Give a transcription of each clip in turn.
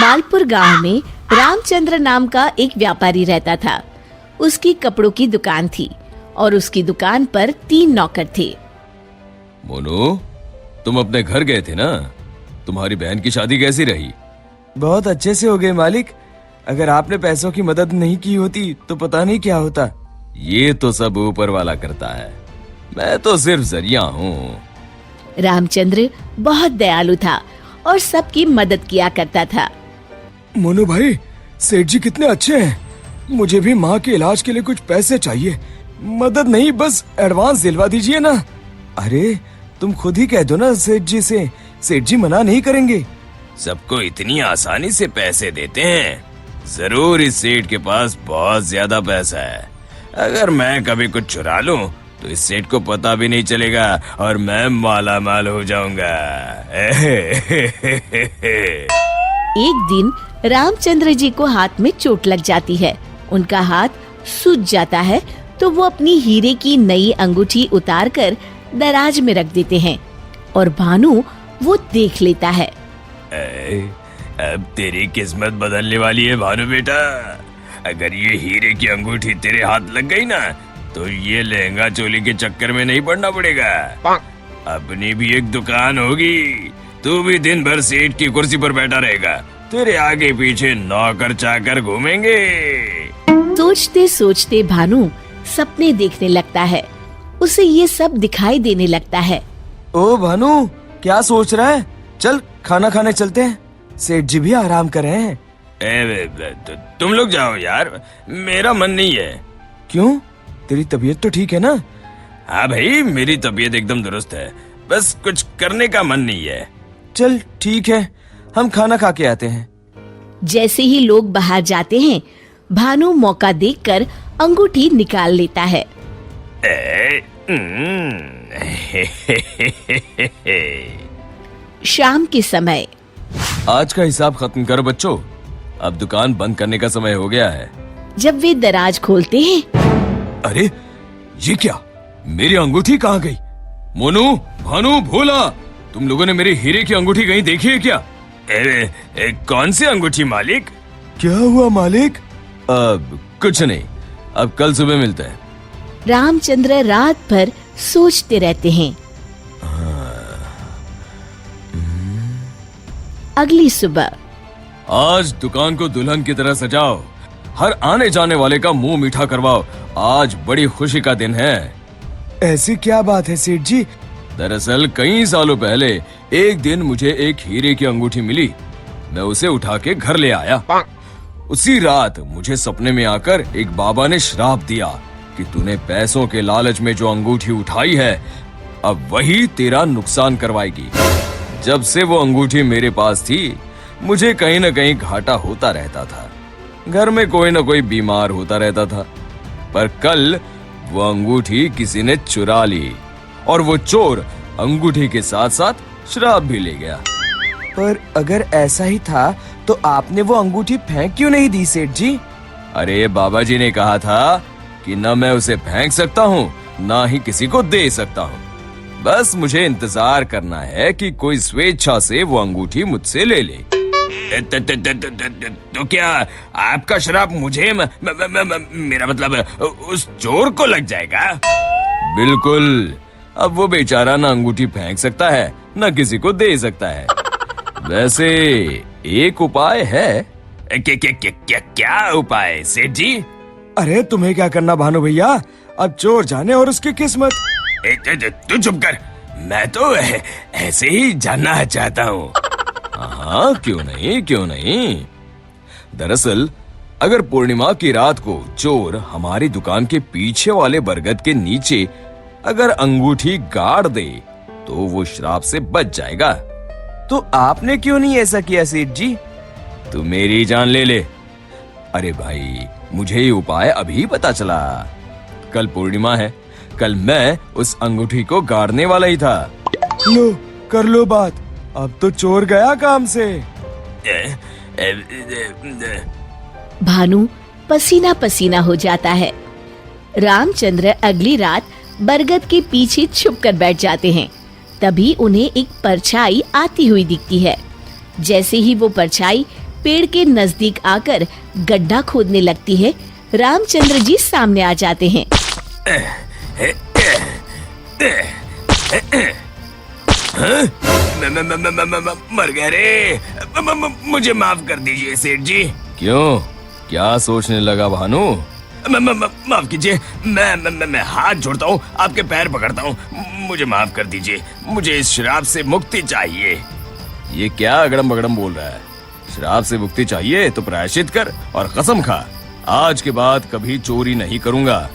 मालपुर गांव में रामचंद्र नाम का एक व्यापारी रहता था। उसकी कपड़ों की दुकान थी और उसकी दुकान पर 3 नौकर थे। मोनू, तुम अपने घर गए थे ना? तुम्हारी बहन की शादी कैसी रही? बहुत अच्छे से हो गए मालिक। अगर आपने पैसों की मदद नहीं की होती तो पता नहीं क्या होता। ये तो सब ऊपर वाला करता है, मैं तो सिर्फ जरिया हूँ। रामचंद्र बहुत दयालु था और सबकी मदद किया करता था। मोनू भाई, सेठ जी कितने अच्छे हैं। मुझे भी माँ के इलाज के लिए कुछ पैसे चाहिए। मदद नहीं, बस एडवांस दिलवा दीजिए ना। अरे तुम खुद ही कह दो ना सेठ जी से, सेठ जी मना नहीं करेंगे। सबको इतनी आसानी से पैसे देते हैं? जरूर इस सेठ के पास बहुत ज्यादा पैसा है। अगर मैं कभी कुछ चुरा लूं तो इस सेठ को पता भी नहीं चलेगा और मैं माला माल हो जाऊंगा। एक दिन रामचंद्र जी को हाथ में चोट लग जाती है। उनका हाथ सूज जाता है तो वो अपनी हीरे की नई अंगूठी उतारकर दराज में रख देते हैं और भानु वो देख लेता है। अब तेरी किस्मत बदलने वाली है भानु बेटा। अगर ये हीरे की अंगूठी तेरे हाथ लग गई ना तो ये लहंगा चोली के चक्कर में नहीं पड़ना पड़ेगा। अपनी भी एक दुकान होगी, तू भी दिन भर सेठ की कुर्सी पर बैठा रहेगा, तेरे आगे पीछे नौकर चाकर घूमेंगे। सोचते सोचते भानु सपने देखने लगता है। उसे ये सब दिखाई देने लगता है। ओ भानु, क्या सोच रहा है? चल खाना खाने चलते हैं, सेठ जी भी आराम कर रहे हैं। तुम लोग जाओ यार, मेरा मन नहीं है। क्यों? तेरी तबीयत तो ठीक है ना? हाँ भाई, मेरी तबीयत एकदम दुरुस्त है, बस कुछ करने का मन नहीं है। चल ठीक है, हम खाना खा के आते हैं। जैसे ही लोग बाहर जाते हैं, भानु मौका देखकर अंगूठी निकाल लेता है। शाम के समय आज का हिसाब खत्म करो बच्चों, अब दुकान बंद करने का समय हो गया है। जब वे दराज खोलते हैं, अरे ये क्या, मेरी अंगूठी कहाँ गई? मोनू, भानु, भोला, तुम लोगों ने मेरी हीरे की अंगूठी कहीं देखी है क्या? कौन सी अंगूठी मालिक? क्या हुआ मालिक? अब कुछ नहीं, अब कल सुबह मिलते हैं। रामचंद्र रात भर सोचते रहते हैं। अगली सुबह आज दुकान को दुल्हन की तरह सजाओ, हर आने जाने वाले का मुंह मीठा करवाओ, आज बड़ी खुशी का दिन है। ऐसी क्या बात है सेठ जी? दरअसल कई सालों पहले एक दिन मुझे एक हीरे की अंगूठी मिली। मैं उसे उठा के घर ले आया। उसी रात मुझे सपने में आकर एक बाबा ने श्राप दिया कि तूने पैसों के लालच में जो अंगूठी उठाई है, अब वही तेरा नुकसान करवाएगी। जब से वो अंगूठी मेरे पास थी, मुझे कहीं न कहीं घाटा होता रहता था। घर में कोई न कोई बीमार होता रहता था। पर कल वो अंगूठी किसी ने चुरा ली और वो चोर अंगूठी के साथ साथ शराब भी ले गया। पर अगर ऐसा ही था तो आपने वो अंगूठी फेंक क्यों नहीं दी सेठ जी? अरे बाबा जी ने कहा था कि न मैं उसे फेंक सकता हूँ, ना ही किसी को दे सकता हूँ। बस मुझे इंतजार करना है कि कोई स्वेच्छा से वो अंगूठी मुझसे ले ले। तो क्या आपका श्राप मुझे मेरा मतलब उस चोर को लग जाएगा? बिल्कुल। अब वो बेचारा ना अंगूठी फेंक सकता है, ना किसी को दे सकता है। वैसे एक उपाय है। क्या उपाय सेठ जी? अरे तुम्हें क्या करना भानु भैया, अब चोर जाने और उसकी किस्मत। तू चुप कर, मैं तो ऐसे ही जानना चाहता हूँ। हाँ, क्यों नहीं, क्यों नहीं। दरअसल अगर पूर्णिमा की रात को चोर हमारी दुकान के पीछे वाले बरगद के नीचे अगर अंगूठी गाड़ दे तो वो श्राप से बच जाएगा। तो आपने क्यों नहीं ऐसा किया सेठ जी? तू मेरी जान ले ले। अरे भाई, मुझे ये उपाय अभी पता चला। कल पूर्णिमा है, कल मैं उस अंगूठी को गाड़ने वाला ही था। लो कर लो बात, अब तो चोर गया काम से। भानु पसीना पसीना हो जाता है। रामचंद्र अगली रात बरगद के पीछे छुपकर बैठ जाते हैं। तभी उन्हें एक परछाई आती हुई दिखती है। जैसे ही वो परछाई पेड़ के नजदीक आकर गड्ढा खोदने लगती है, रामचंद्र जी सामने आ जाते हैं। मर गए रे। मुझे माफ कर दीजिए सेठ जी। क्यों, क्या सोचने लगा भानु? माफ कीजिए, मैं हाथ जोड़ता हूँ, आपके पैर पकड़ता हूँ, मुझे माफ कर दीजिए। मुझे इस शराब से मुक्ति चाहिए। ये क्या अगड़म बगड़म बोल रहा है? शराब से मुक्ति चाहिए तो प्रायश्चित कर और कसम खा, आज के बाद कभी चोरी नहीं करूंगा।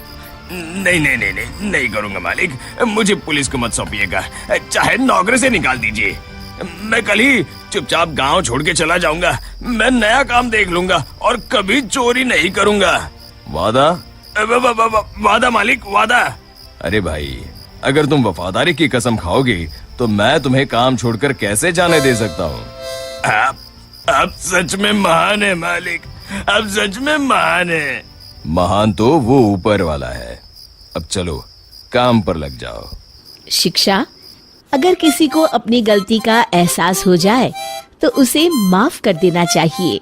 नहीं करूंगा मालिक। मुझे पुलिस को मत सौंपिएगा, चाहे नौकरी से निकाल दीजिए। मैं कल ही चुपचाप गांव छोड़ के चला जाऊंगा। मैं नया काम देख लूंगा और कभी चोरी नहीं करूंगा। वादा? वादा मालिक, वादा। अरे भाई, अगर तुम वफादारी की कसम खाओगे तो मैं तुम्हें काम छोड़कर कैसे जाने दे सकता हूँ? आप सच में महान है मालिक, आप सच में महान है। महान तो वो ऊपर वाला है। अब चलो काम पर लग जाओ। शिक्षा, अगर किसी को अपनी गलती का एहसास हो जाए तो उसे माफ कर देना चाहिए।